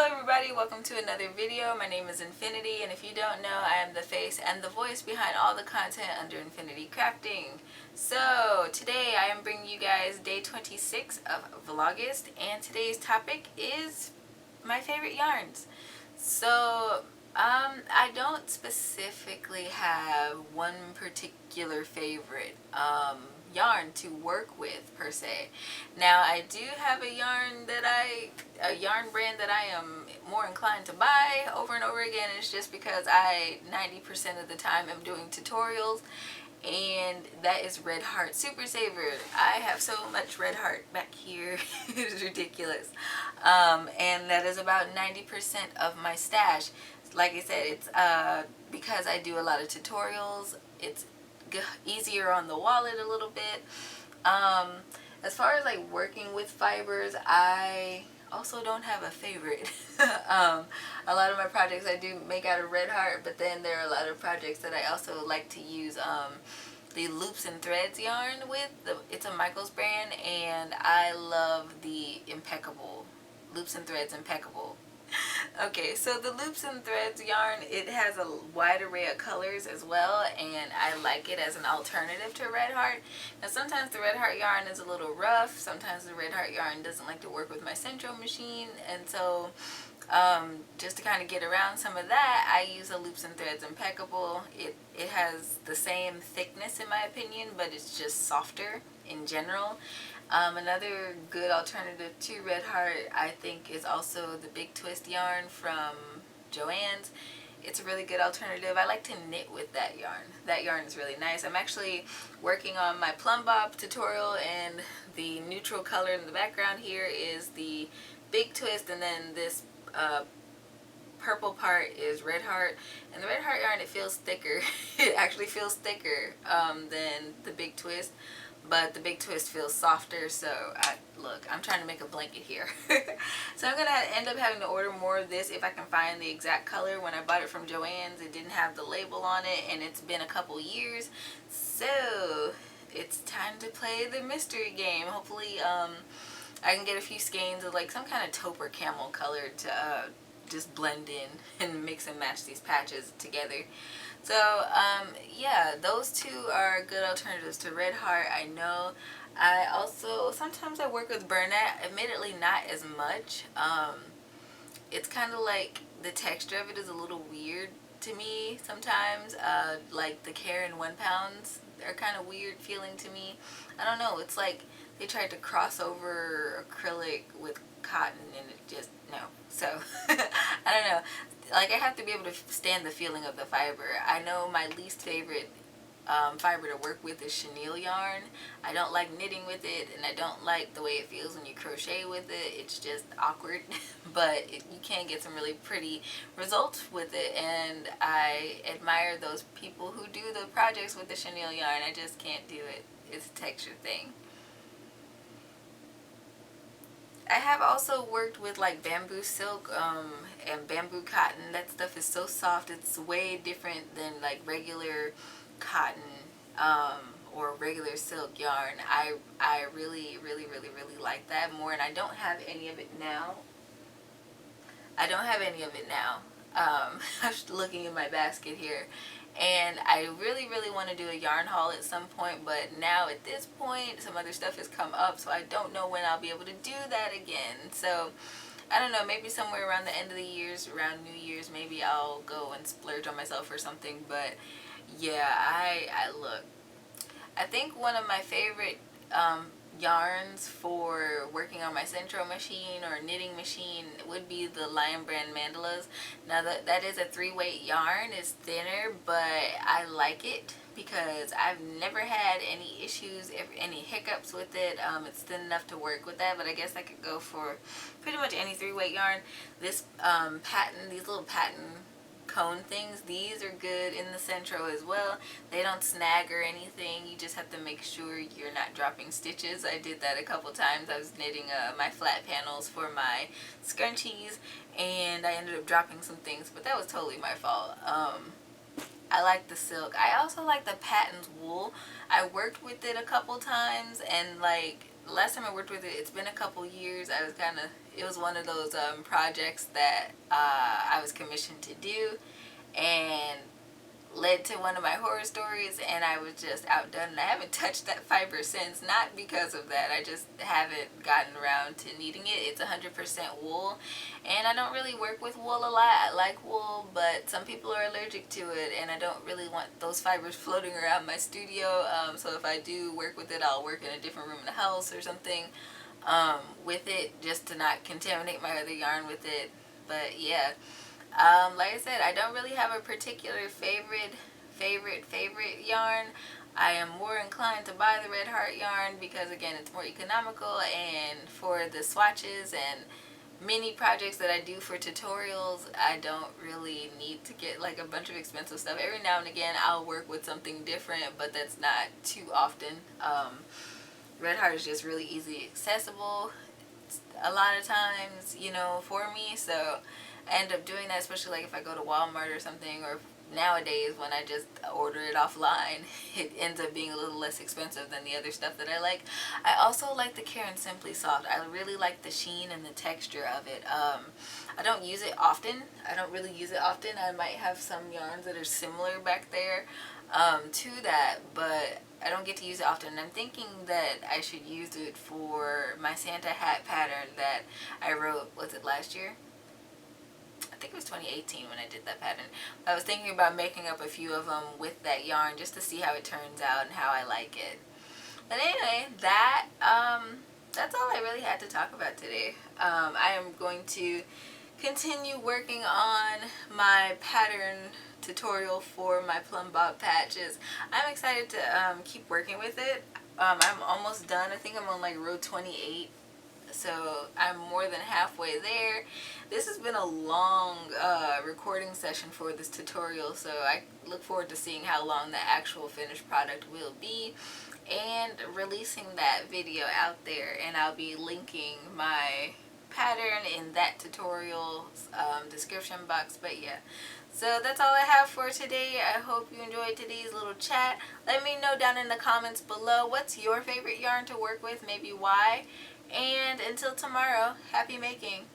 everybody, welcome to another video. My name is Infiniti, and if you don't know, I am the face and the voice behind all the content under Infiniti Crafting. So today I am bringing you guys day 26 of Vlogust, and today's topic is my favorite yarns. So I don't specifically have one particular favorite yarn to work with per se. Now I do have a yarn brand that I am more inclined to buy over and over again. It's just because I 90% of the time am doing tutorials, and that is Red Heart Super Saver. I have so much Red Heart back here. It is ridiculous. And that is about 90% of my stash. Like I said, it's because I do a lot of tutorials, it's easier on the wallet a little bit. As far as like working with fibers, I also don't have a favorite. A lot of my projects I do make out of Red Heart, but then there are a lot of projects that I also like to use the Loops and Threads yarn with. It's a Michaels brand, and I love the Impeccable Loops and Threads Impeccable. Okay, so the Loops and Threads yarn, it has a wide array of colors as well, and I like it as an alternative to Red Heart. Now sometimes the Red Heart yarn is a little rough, sometimes the Red Heart yarn doesn't like to work with my Centro machine, and so just to kind of get around some of that, I use a Loops and Threads Impeccable. It has the same thickness in my opinion, but it's just softer in general. Another good alternative to Red Heart, I think, is also the Big Twist yarn from Joann's. It's a really good alternative. I like to knit with that yarn. That yarn is really nice. I'm actually working on my Plum Bob tutorial, and the neutral color in the background here is the Big Twist, and then this purple part is Red Heart. And the Red Heart yarn, it feels thicker. It actually feels thicker than the Big Twist. But the Big Twist feels softer, so look, I'm trying to make a blanket here. So I'm going to end up having to order more of this if I can find the exact color. When I bought it from Joann's, it didn't have the label on it, and it's been a couple years. So it's time to play the mystery game. Hopefully I can get a few skeins of like some kind of taupe or camel color to just blend in and mix and match these patches together. So yeah, those two are good alternatives to Red Heart. I know I also sometimes I work with Burnett, admittedly not as much. It's kind of like the texture of it is a little weird to me sometimes. Like the Karen 1 pounds are kind of weird feeling to me. I don't know, it's like they tried to cross over acrylic with cotton, and it just, no. So I don't know, like I have to be able to stand the feeling of the fiber. I know my least favorite fiber to work with is chenille yarn. I don't like knitting with it, and I don't like the way it feels when you crochet with it. It's just awkward. But you can get some really pretty results with it, and I admire those people who do the projects with the chenille yarn. I just can't do it. It's a texture thing. I have also worked with like bamboo silk and bamboo cotton. That stuff is so soft. It's way different than like regular cotton or regular silk yarn. I really like that more, and I don't have any of it now. I'm just looking in my basket here, and I really want to do a yarn haul at some point, but now at this point some other stuff has come up, so I don't know when I'll be able to do that again. So I don't know, maybe somewhere around the end of the years, around New Year's, maybe I'll go and splurge on myself or something. But yeah, I think one of my favorite yarns for working on my Centro machine or knitting machine would be the Lion Brand mandalas. Now that is a 3-weight yarn. It's thinner, but I like it because I've never had any issues, any hiccups with it. It's thin enough to work with that, but I guess I could go for pretty much any 3-weight yarn. This these little pattern cone things, these are good in the Centro as well. They don't snag or anything. You just have to make sure you're not dropping stitches. I did that a couple times. I was knitting my flat panels for my scrunchies, and I ended up dropping some things, but that was totally my fault. I like the silk. I also like the patterned wool. I worked with it a couple times, and like last time I worked with it, it's been a couple years. I was kind of, It was one of those projects that I was commissioned to do, and led to one of my horror stories, and I was just outdone, and I haven't touched that fiber since. Not because of that, I just haven't gotten around to needing it. It's 100% wool, and I don't really work with wool a lot. I like wool, but some people are allergic to it, and I don't really want those fibers floating around my studio. So if I do work with it, I'll work in a different room in the house or something with it, just to not contaminate my other yarn with it. But yeah, like I said, I don't really have a particular favorite yarn. I am more inclined to buy the Red Heart yarn because, again, it's more economical, and for the swatches and mini projects that I do for tutorials, I don't really need to get like a bunch of expensive stuff. Every now and again I'll work with something different, but that's not too often. Red Heart is just really easy accessible a lot of times, you know, for me, so I end up doing that, especially like if I go to Walmart or something, or nowadays when I just order it offline, it ends up being a little less expensive than the other stuff that I like. I also like the Care and Simply Soft. I really like the sheen and the texture of it. I don't use it often. I don't really use it often. I might have some yarns that are similar back there to that, but I don't get to use it often. I'm thinking that I should use it for my Santa hat pattern that I wrote, was it last year? I think it was 2018 when I did that pattern. I was thinking about making up a few of them with that yarn just to see how it turns out and how I like it. But anyway, that's all I really had to talk about today. I am going to continue working on my pattern tutorial for my plum bob patches. I'm excited to keep working with it. I'm almost done. I think I'm on like row 28. So I'm more than halfway there. This has been a long recording session for this tutorial, so I look forward to seeing how long the actual finished product will be and releasing that video out there. And I'll be linking my pattern in that tutorial description box. But yeah, so that's all I have for today. I hope you enjoyed today's little chat. Let me know down in the comments below, what's your favorite yarn to work with, maybe why. And until tomorrow, happy making.